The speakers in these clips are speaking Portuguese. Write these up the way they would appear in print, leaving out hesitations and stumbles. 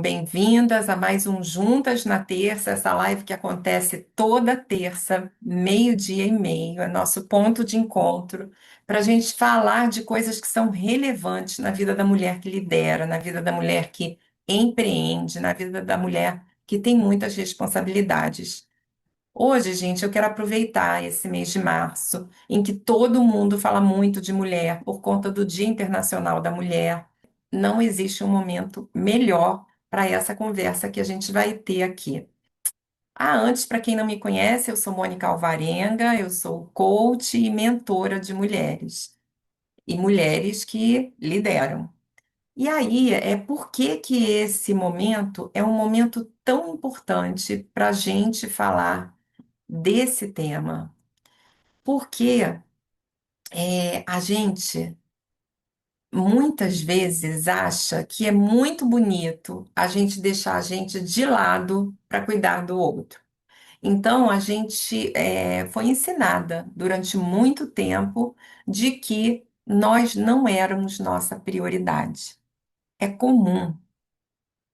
Bem-vindas a mais um Juntas na Terça, essa live que acontece toda terça, meio-dia e meio, é nosso ponto de encontro, para a gente falar de coisas que são relevantes na vida da mulher que lidera, na vida da mulher que empreende, na vida da mulher que tem muitas responsabilidades. Hoje, gente, eu quero aproveitar esse mês de março, em que todo mundo fala muito de mulher, por conta do Dia Internacional da Mulher. Não existe um momento melhor para essa conversa que a gente vai ter aqui. Antes, para quem não me conhece, eu sou Mônica Alvarenga, eu sou coach e mentora de mulheres, e mulheres que lideram. E aí, por que que esse momento é um momento tão importante para a gente falar desse tema? Porque a gente muitas vezes acha que é muito bonito a gente deixar a gente de lado para cuidar do outro. Então, a gente foi ensinada durante muito tempo de que nós não éramos nossa prioridade. É comum.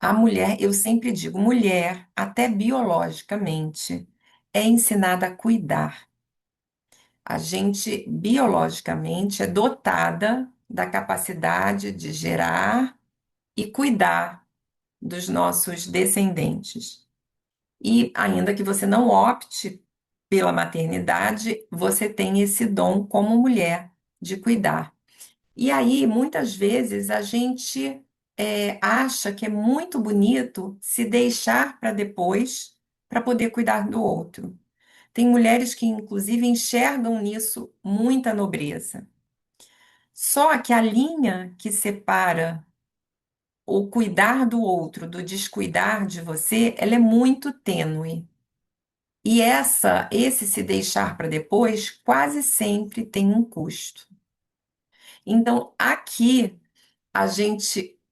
A mulher, eu sempre digo, mulher, até biologicamente, é ensinada a cuidar. A gente, biologicamente, é dotada da capacidade de gerar e cuidar dos nossos descendentes. E ainda que você não opte pela maternidade, você tem esse dom como mulher de cuidar. E aí, muitas vezes, a gente acha que é muito bonito se deixar para depois para poder cuidar do outro. Tem mulheres que, inclusive, enxergam nisso muita nobreza. Só que a linha que separa o cuidar do outro do descuidar de você, ela é muito tênue. E esse se deixar para depois quase sempre tem um custo. Então, aqui,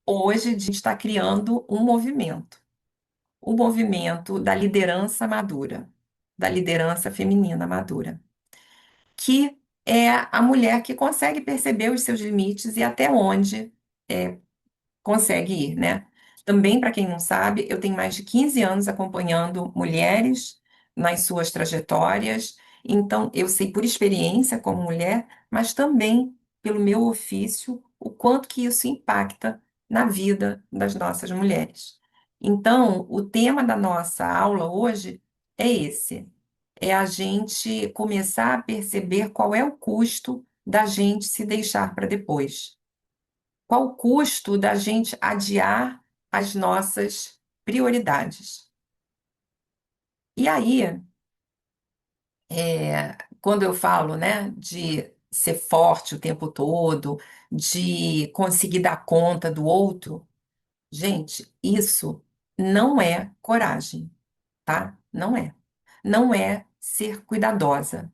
hoje, a gente está criando um movimento. O movimento da liderança madura, da liderança feminina madura, que é a mulher que consegue perceber os seus limites e até onde consegue ir, né? Também, para quem não sabe, eu tenho mais de 15 anos acompanhando mulheres nas suas trajetórias, então eu sei por experiência como mulher, mas também pelo meu ofício, o quanto que isso impacta na vida das nossas mulheres. Então, o tema da nossa aula hoje é esse. É a gente começar a perceber qual é o custo da gente se deixar para depois. Qual o custo da gente adiar as nossas prioridades? E aí, quando eu falo, né, de ser forte o tempo todo, de conseguir dar conta do outro, gente, isso não é coragem, tá? Não é. Não é ser cuidadosa.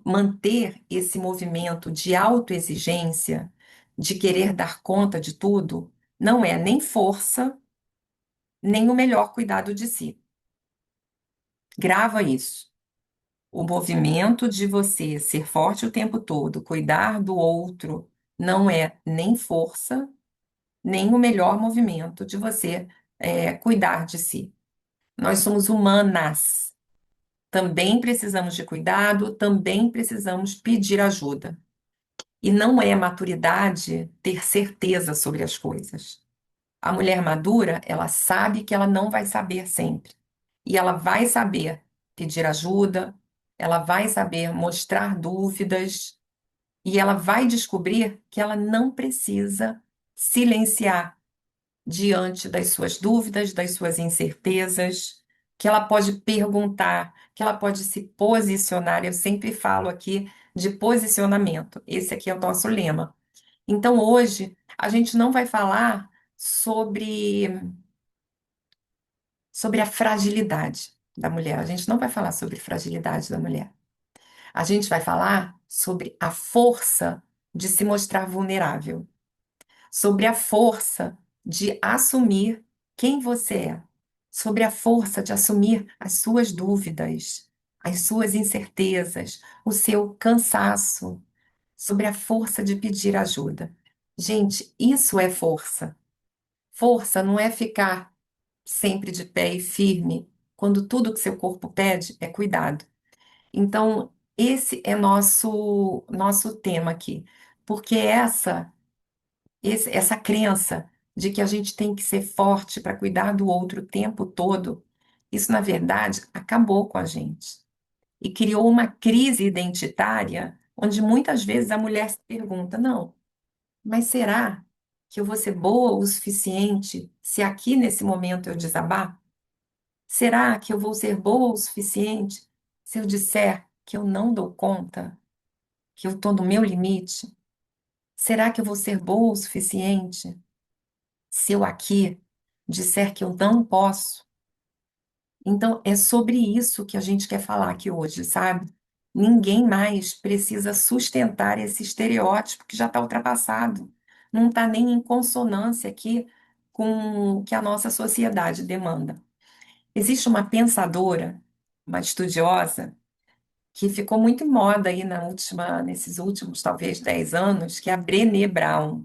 Manter esse movimento de autoexigência, de querer dar conta de tudo, não é nem força, nem o melhor cuidado de si. Grava isso. O movimento de você ser forte o tempo todo, cuidar do outro, não é nem força, nem o melhor movimento de você cuidar de si. Nós somos humanas. Também precisamos de cuidado, também precisamos pedir ajuda. E não é maturidade ter certeza sobre as coisas. A mulher madura, ela sabe que ela não vai saber sempre. E ela vai saber pedir ajuda, ela vai saber mostrar dúvidas, e ela vai descobrir que ela não precisa silenciar diante das suas dúvidas, das suas incertezas, que ela pode perguntar, que ela pode se posicionar. Eu sempre falo aqui de posicionamento. Esse aqui é o nosso lema. Então, hoje, a gente não vai falar sobre a fragilidade da mulher. A gente não vai falar sobre fragilidade da mulher. A gente vai falar sobre a força de se mostrar vulnerável, sobre a força de assumir quem você é, sobre a força de assumir as suas dúvidas, as suas incertezas, o seu cansaço, sobre a força de pedir ajuda. Gente, isso é força. Força não é ficar sempre de pé e firme, quando tudo que seu corpo pede é cuidado. Então, esse é nosso tema aqui, porque essa crença de que a gente tem que ser forte para cuidar do outro o tempo todo, isso, na verdade, acabou com a gente e criou uma crise identitária, onde muitas vezes a mulher se pergunta: não, mas será que eu vou ser boa o suficiente se aqui nesse momento eu desabar? Será que eu vou ser boa o suficiente se eu disser que eu não dou conta, que eu estou no meu limite? Será que eu vou ser boa o suficiente se eu aqui disser que eu não posso? Então, é sobre isso que a gente quer falar aqui hoje, sabe? Ninguém mais precisa sustentar esse estereótipo que já está ultrapassado. Não está nem em consonância aqui com o que a nossa sociedade demanda. Existe uma pensadora, uma estudiosa, que ficou muito em moda aí nesses últimos, talvez, 10 anos, que é a Brené Brown.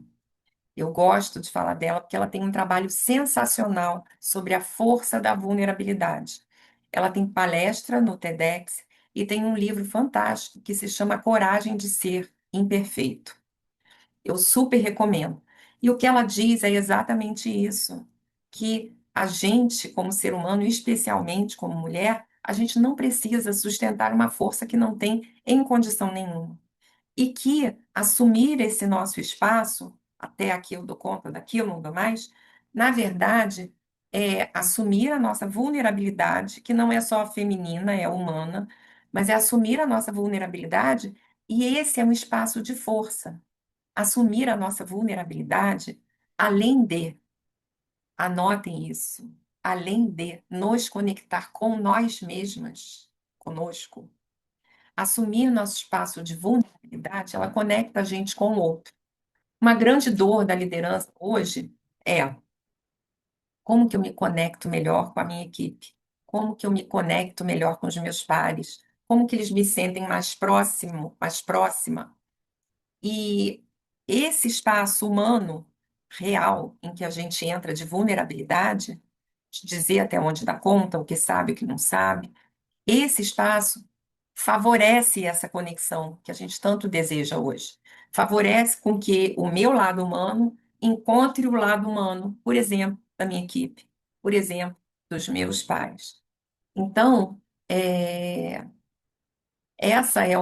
Eu gosto de falar dela porque ela tem um trabalho sensacional sobre a força da vulnerabilidade. Ela tem palestra no TEDx e tem um livro fantástico que se chama Coragem de Ser Imperfeito. Eu super recomendo. E o que ela diz é exatamente isso, que a gente, como ser humano, especialmente como mulher, a gente não precisa sustentar uma força que não tem em condição nenhuma. E que assumir esse nosso espaço, até aqui eu dou conta, daqui eu não dou mais, na verdade, é assumir a nossa vulnerabilidade, que não é só feminina, é humana, mas é assumir a nossa vulnerabilidade, e esse é um espaço de força. Assumir a nossa vulnerabilidade, além de, anotem isso, além de nos conectar com nós mesmas, conosco, assumir nosso espaço de vulnerabilidade, ela conecta a gente com o outro. Uma grande dor da liderança hoje é como que eu me conecto melhor com a minha equipe? Como que eu me conecto melhor com os meus pares? Como que eles me sentem mais próximo, mais próxima? E esse espaço humano real em que a gente entra de vulnerabilidade, de dizer até onde dá conta, o que sabe, o que não sabe, esse espaço favorece essa conexão que a gente tanto deseja hoje. Favorece com que o meu lado humano encontre o lado humano, por exemplo, da minha equipe, por exemplo, dos meus pais. Então, é, essa é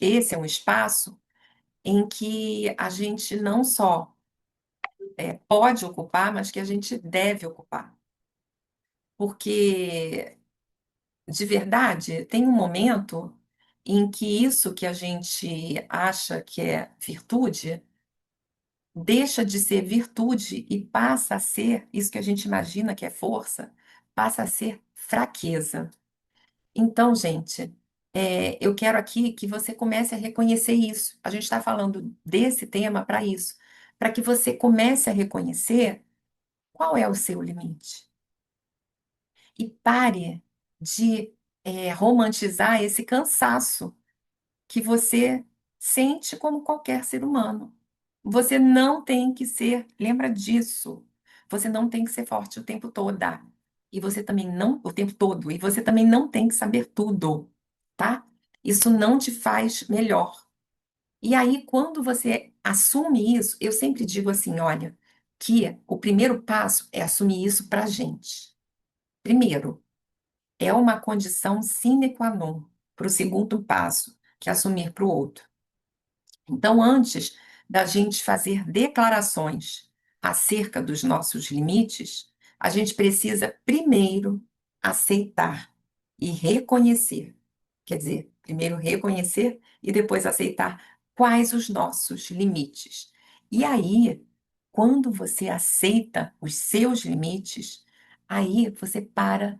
esse é um espaço em que a gente não só pode ocupar, mas que a gente deve ocupar. Porque, de verdade, tem um momento em que isso que a gente acha que é virtude deixa de ser virtude e passa a ser, isso que a gente imagina que é força, passa a ser fraqueza. Então, gente, eu quero aqui que você comece a reconhecer isso. A gente está falando desse tema para isso, para que você comece a reconhecer qual é o seu limite e pare de romantizar esse cansaço que você sente como qualquer ser humano. Você não tem que ser, lembra disso. Você não tem que ser forte o tempo todo. E você também não, o tempo todo, e você também não tem que saber tudo, tá? Isso não te faz melhor. E aí, quando você assume isso, eu sempre digo assim, olha, que o primeiro passo é assumir isso pra gente. Primeiro, é uma condição sine qua non para o segundo passo, que é assumir para o outro. Então, antes da gente fazer declarações acerca dos nossos limites, a gente precisa primeiro aceitar e reconhecer. Quer dizer, primeiro reconhecer e depois aceitar quais os nossos limites. E aí, quando você aceita os seus limites, aí você para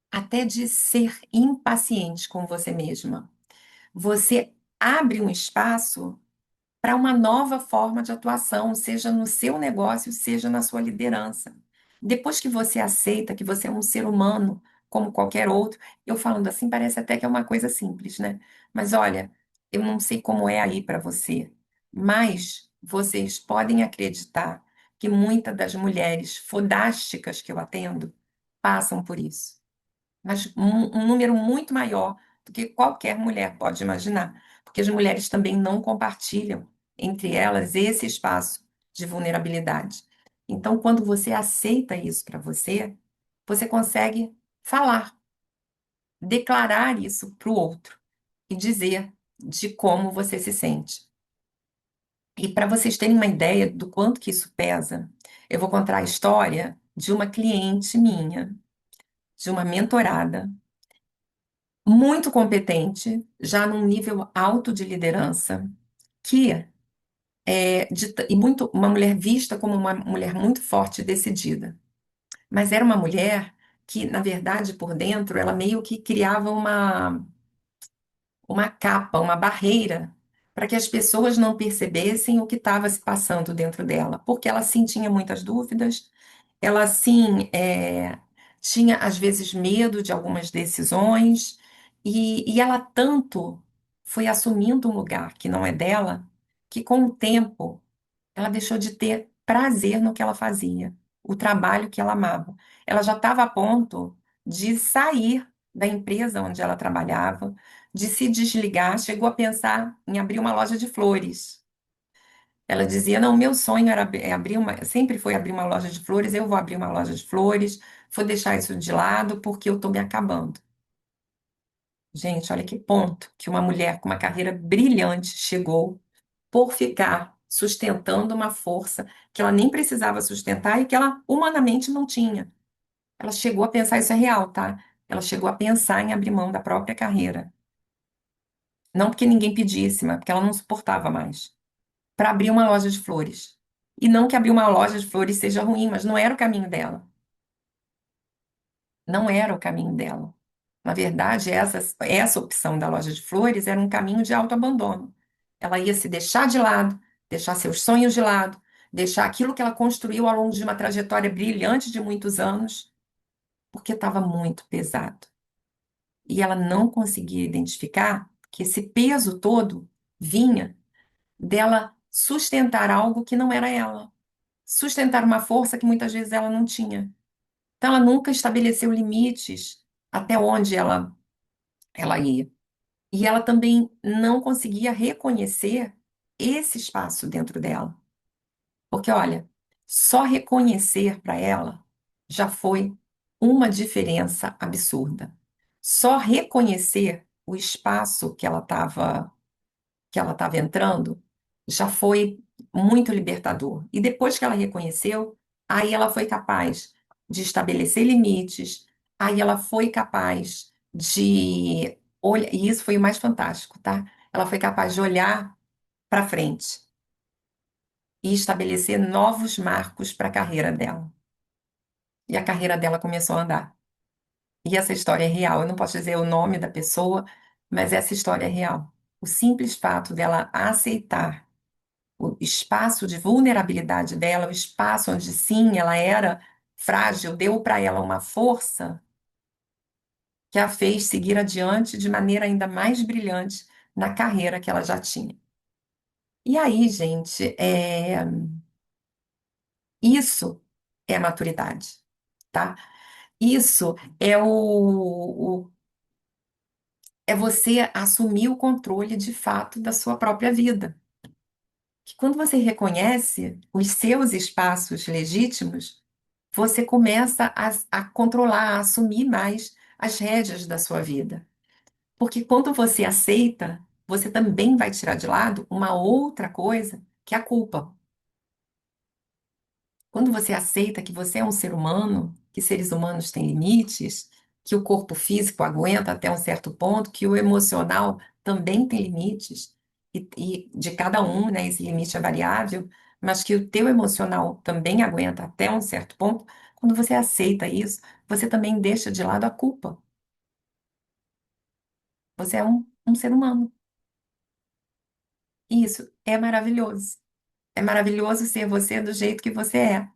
até de ser impaciente com você mesma. Você abre um espaço para uma nova forma de atuação, seja no seu negócio, seja na sua liderança. Depois que você aceita que você é um ser humano como qualquer outro, eu falando assim parece até que é uma coisa simples, né? Mas olha, eu não sei como é aí para você, mas vocês podem acreditar que muitas das mulheres fodásticas que eu atendo passam por isso, mas um número muito maior do que qualquer mulher pode imaginar, porque as mulheres também não compartilham entre elas esse espaço de vulnerabilidade. Então, quando você aceita isso para você, você consegue falar, declarar isso para o outro e dizer de como você se sente. E para vocês terem uma ideia do quanto que isso pesa, eu vou contar a história de uma cliente minha, de uma mentorada, muito competente, já num nível alto de liderança, que e muito, uma mulher vista como uma mulher muito forte e decidida. Mas era uma mulher que, na verdade, por dentro, ela meio que criava uma capa, uma barreira, para que as pessoas não percebessem o que estava se passando dentro dela, porque ela sim tinha muitas dúvidas, ela sim tinha às vezes medo de algumas decisões, e ela tanto foi assumindo um lugar que não é dela, que com o tempo ela deixou de ter prazer no que ela fazia, o trabalho que ela amava. Ela já estava a ponto de sair da empresa onde ela trabalhava, de se desligar, chegou a pensar em abrir uma loja de flores. Ela dizia: Não, meu sonho era abrir uma, sempre foi abrir uma loja de flores, eu vou abrir uma loja de flores, vou deixar isso de lado porque eu estou me acabando. Gente, olha que ponto que uma mulher com uma carreira brilhante chegou por ficar sustentando uma força que ela nem precisava sustentar e que ela humanamente não tinha. Ela chegou a pensar, isso é real, tá? Ela chegou a pensar em abrir mão da própria carreira. Não porque ninguém pedisse, mas porque ela não suportava mais. Para abrir uma loja de flores. E não que abrir uma loja de flores seja ruim, mas não era o caminho dela. Não era o caminho dela. Na verdade, essa opção da loja de flores era um caminho de autoabandono. Ela ia se deixar de lado, deixar seus sonhos de lado, deixar aquilo que ela construiu ao longo de uma trajetória brilhante de muitos anos, porque estava muito pesado. E ela não conseguia identificar que esse peso todo vinha dela sustentar algo que não era ela, sustentar uma força que muitas vezes ela não tinha. Então, ela nunca estabeleceu limites até onde ela ia. E ela também não conseguia reconhecer esse espaço dentro dela. Porque, olha, só reconhecer para ela já foi uma diferença absurda. Só reconhecer o espaço que ela estava entrando já foi muito libertador. E depois que ela reconheceu, aí ela foi capaz de estabelecer limites, aí ela foi capaz de olhar, e isso foi o mais fantástico, tá? Ela foi capaz de olhar para frente e estabelecer novos marcos para a carreira dela. E a carreira dela começou a andar. E essa história é real. Eu não posso dizer o nome da pessoa, mas essa história é real. O simples fato dela aceitar o espaço de vulnerabilidade dela, o espaço onde sim ela era frágil, deu para ela uma força que a fez seguir adiante de maneira ainda mais brilhante na carreira que ela já tinha. E aí, gente, isso é maturidade, tá? Isso é você assumir o controle de fato da sua própria vida. Que quando você reconhece os seus espaços legítimos, você começa a controlar, a assumir mais as rédeas da sua vida. Porque quando você aceita, você também vai tirar de lado uma outra coisa, que é a culpa. Quando você aceita que você é um ser humano, que seres humanos têm limites, que o corpo físico aguenta até um certo ponto, que o emocional também tem limites, e de cada um, né, esse limite é variável, mas que o teu emocional também aguenta até um certo ponto, quando você aceita isso, você também deixa de lado a culpa. Você é um ser humano. E isso é maravilhoso. É maravilhoso ser você do jeito que você é,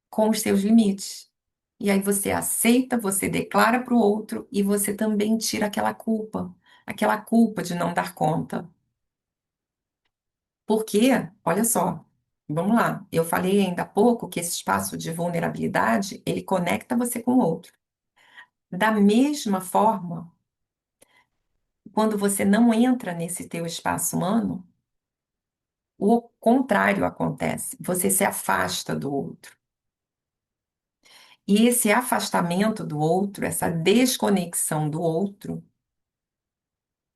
com os seus limites. E aí você aceita, você declara para o outro e você também tira aquela culpa de não dar conta. Porque, olha só, Vamos lá. Eu falei ainda há pouco que esse espaço de vulnerabilidade, ele conecta você com o outro. Da mesma forma, quando você não entra nesse teu espaço humano, o contrário acontece. Você se afasta do outro. E esse afastamento do outro, essa desconexão do outro,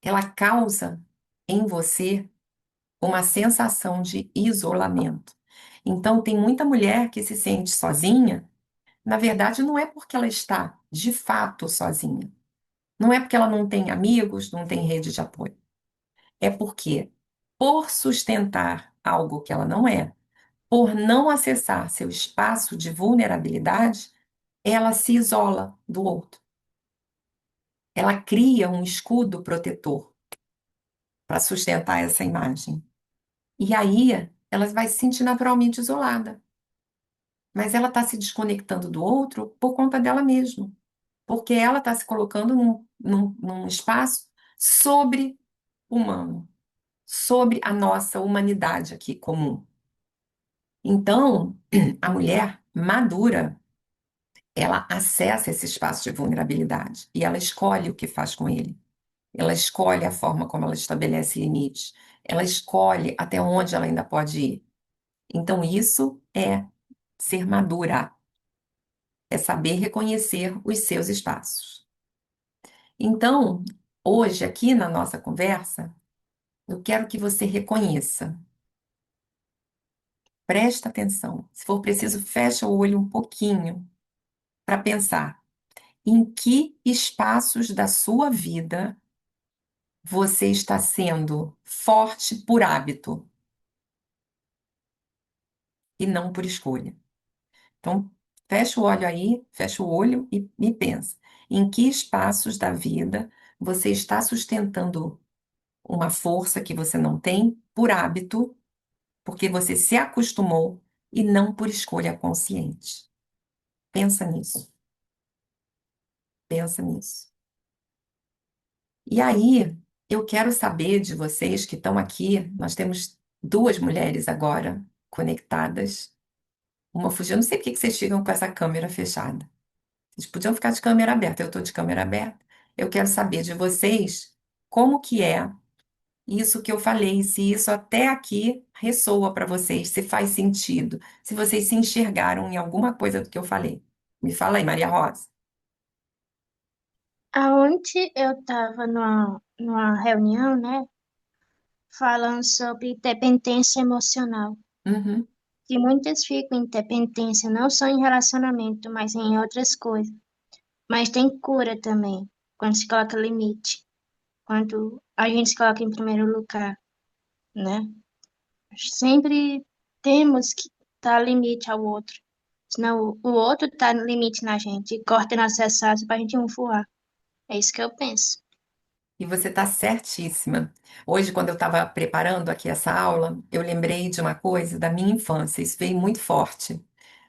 ela causa em você uma sensação de isolamento. Então, tem muita mulher que se sente sozinha. Na verdade, não é porque ela está de fato sozinha. Não é porque ela não tem amigos, não tem rede de apoio. É porque, por sustentar algo que ela não é, por não acessar seu espaço de vulnerabilidade, ela se isola do outro. Ela cria um escudo protetor para sustentar essa imagem. E aí, ela vai se sentir naturalmente isolada. Mas ela está se desconectando do outro por conta dela mesma. Porque ela está se colocando num espaço sobre-humano, sobre a nossa humanidade aqui comum. Então, a mulher madura, ela acessa esse espaço de vulnerabilidade e ela escolhe o que faz com ele. Ela escolhe a forma como ela estabelece limites. Ela escolhe até onde ela ainda pode ir. Então, isso é ser madura, é saber reconhecer os seus espaços. Então, hoje, aqui na nossa conversa, eu quero que você reconheça, presta atenção. Se for preciso, fecha o olho um pouquinho para pensar em que espaços da sua vida você está sendo forte por hábito e não por escolha. Então, fecha o olho aí, fecha o olho e pensa. Em que espaços da vida você está sustentando uma força que você não tem por hábito, porque você se acostumou e não por escolha consciente. Pensa nisso, pensa nisso. E aí, eu quero saber de vocês que estão aqui, nós temos duas mulheres agora conectadas. Uma fugiu, eu não sei por que que vocês ficam com essa câmera fechada. Vocês podiam ficar de câmera aberta, eu estou de câmera aberta. Eu quero saber de vocês como que é isso que eu falei, se isso até aqui ressoa para vocês, se faz sentido, se vocês se enxergaram em alguma coisa do que eu falei. Me fala aí, Maria Rosa. Aonde eu estava numa reunião, né, falando sobre dependência emocional, Uhum. que muitas ficam em dependência não só em relacionamento, mas em outras coisas. Mas tem cura também, quando se coloca limite, quando a gente se coloca em primeiro lugar, né? Sempre temos que dar limite ao outro, senão o outro tá no limite na gente e corta nosso acesso para a gente um voar. É isso que eu penso. E você está certíssima. Hoje, quando eu estava preparando aqui essa aula, eu lembrei de uma coisa da minha infância, isso veio muito forte.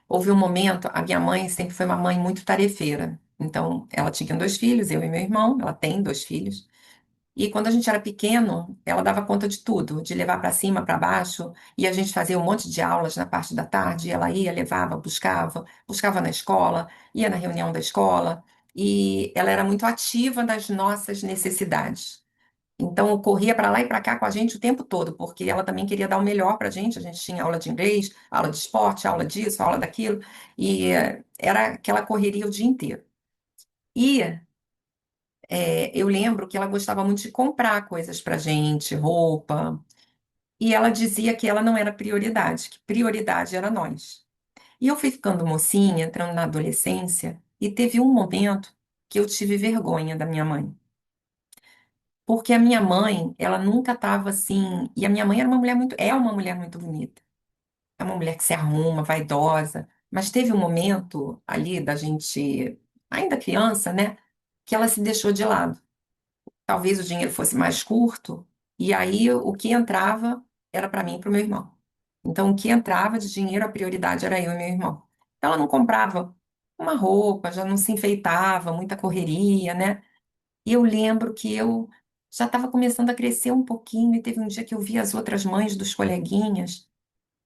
Houve um momento, a minha mãe sempre foi uma mãe muito tarefeira. Então, ela tinha dois filhos, eu e meu irmão, ela tem dois filhos. E quando a gente era pequeno, ela dava conta de tudo, de levar para cima, para baixo, e a gente fazia um monte de aulas na parte da tarde, e ela ia, levava, buscava na escola, ia na reunião da escola, e ela era muito ativa nas nossas necessidades. Então, eu corria para lá e para cá com a gente o tempo todo, porque ela também queria dar o melhor para a gente. A gente tinha aula de inglês, aula de esporte, aula disso, aula daquilo, e era aquela correria o dia inteiro. E eu lembro que ela gostava muito de comprar coisas para gente, roupa, e ela dizia que ela não era prioridade, que prioridade era nós. E eu fui ficando mocinha, entrando na adolescência, e teve um momento que eu tive vergonha da minha mãe. Porque a minha mãe, ela nunca estava assim. E a minha mãe era uma mulher muito, é uma mulher muito bonita. É uma mulher que se arruma, vaidosa. Mas teve um momento ali da gente, ainda criança, né? Que ela se deixou de lado. Talvez o dinheiro fosse mais curto, e aí o que entrava era para mim e para o meu irmão. Então, o que entrava de dinheiro, a prioridade era eu e meu irmão. Ela não comprava uma roupa, já não se enfeitava, muita correria, né? E eu lembro que eu já estava começando a crescer um pouquinho, e teve um dia que eu vi as outras mães dos coleguinhas,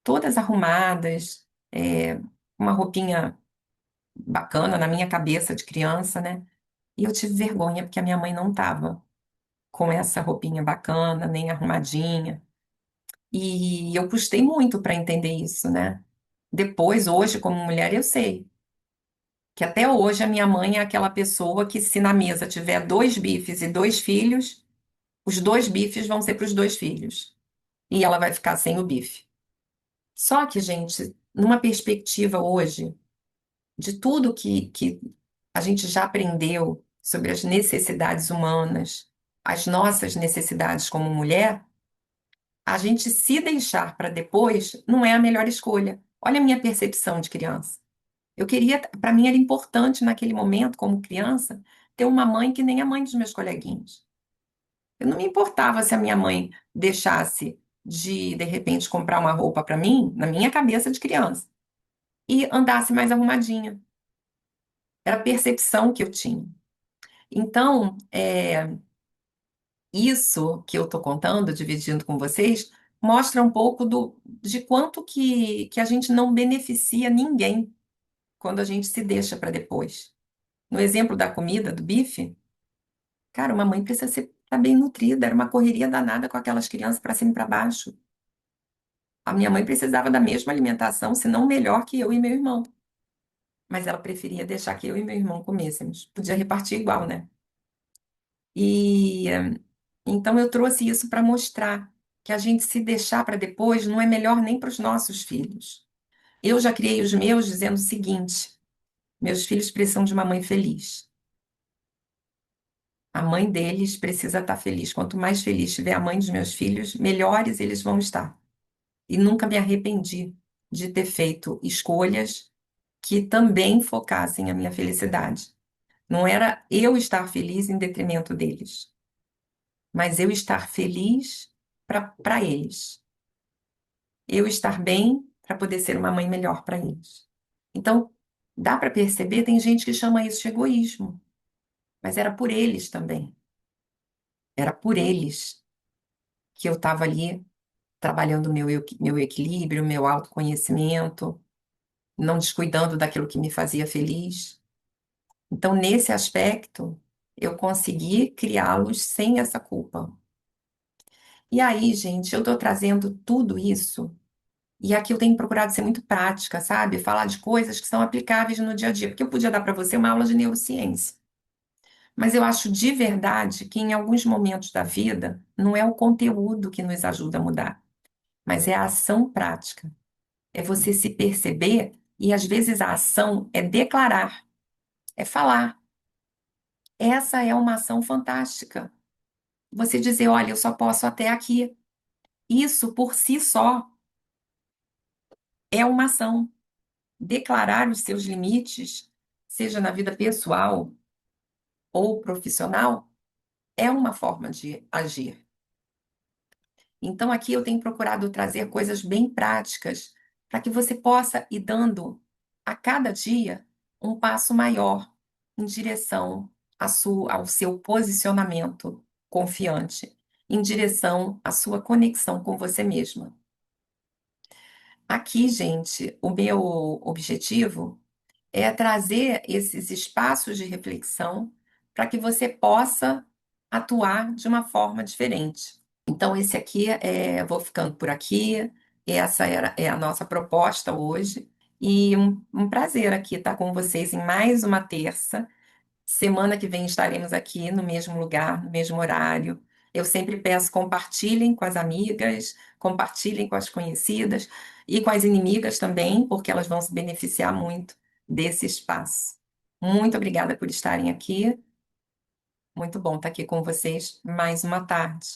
todas arrumadas, uma roupinha bacana na minha cabeça de criança, né? E eu tive vergonha porque a minha mãe não estava com essa roupinha bacana, nem arrumadinha. E eu custei muito para entender isso, né? Depois, hoje, como mulher, eu sei que até hoje a minha mãe é aquela pessoa que, se na mesa tiver dois bifes e dois filhos, os dois bifes vão ser para os dois filhos. E ela vai ficar sem o bife. Só que, gente, numa perspectiva hoje, de tudo que a gente já aprendeu sobre as necessidades humanas, as nossas necessidades como mulher, a gente se deixar para depois não é a melhor escolha. Olha a minha percepção de criança. Eu queria, para mim era importante naquele momento, como criança, ter uma mãe que nem a mãe dos meus coleguinhas. Eu não me importava se a minha mãe deixasse de repente, comprar uma roupa para mim, na minha cabeça de criança, e andasse mais arrumadinha. Era a percepção que eu tinha. Então, isso que eu estou contando, dividindo com vocês, mostra um pouco de quanto que a gente não beneficia ninguém quando a gente se deixa para depois. No exemplo da comida, do bife, cara, uma mãe precisa estar bem nutrida, era uma correria danada com aquelas crianças para cima e para baixo. A minha mãe precisava da mesma alimentação, se não melhor que eu e meu irmão. Mas ela preferia deixar que eu e meu irmão comêssemos. Podia repartir igual, né? E então eu trouxe isso para mostrar que a gente se deixar para depois não é melhor nem para os nossos filhos. Eu já criei os meus dizendo o seguinte: meus filhos precisam de uma mãe feliz. A mãe deles precisa estar feliz. Quanto mais feliz estiver a mãe dos meus filhos, melhores eles vão estar. E nunca me arrependi de ter feito escolhas que também focassem a minha felicidade. Não era eu estar feliz em detrimento deles, mas eu estar feliz para eles. Eu estar bem para poder ser uma mãe melhor para eles. Então, dá para perceber, tem gente que chama isso de egoísmo, mas era por eles também. Era por eles que eu estava ali trabalhando o meu equilíbrio, meu autoconhecimento, não descuidando daquilo que me fazia feliz. Então, nesse aspecto, eu consegui criá-los sem essa culpa. E aí, gente, eu estou trazendo tudo isso, e aqui eu tenho procurado ser muito prática, sabe? Falar de coisas que são aplicáveis no dia a dia, porque eu podia dar para você uma aula de neurociência. Mas eu acho de verdade que em alguns momentos da vida, não é o conteúdo que nos ajuda a mudar, mas é a ação prática. É você se perceber, e às vezes a ação é declarar, é falar. Essa é uma ação fantástica. Você dizer, olha, eu só posso até aqui. Isso por si só é uma ação. Declarar os seus limites, seja na vida pessoal ou profissional, é uma forma de agir. Então, aqui eu tenho procurado trazer coisas bem práticas para que você possa ir dando a cada dia um passo maior em direção ao seu posicionamento confiante, em direção à sua conexão com você mesma. Aqui, gente, o meu objetivo é trazer esses espaços de reflexão para que você possa atuar de uma forma diferente. Então, esse aqui vou ficando por aqui. É a nossa proposta hoje. E um prazer aqui estar com vocês em mais uma terça. Semana que vem estaremos aqui no mesmo lugar, no mesmo horário. Eu sempre peço compartilhem com as amigas, compartilhem com as conhecidas e com as inimigas também, porque elas vão se beneficiar muito desse espaço. Muito obrigada por estarem aqui. Muito bom estar aqui com vocês mais uma tarde.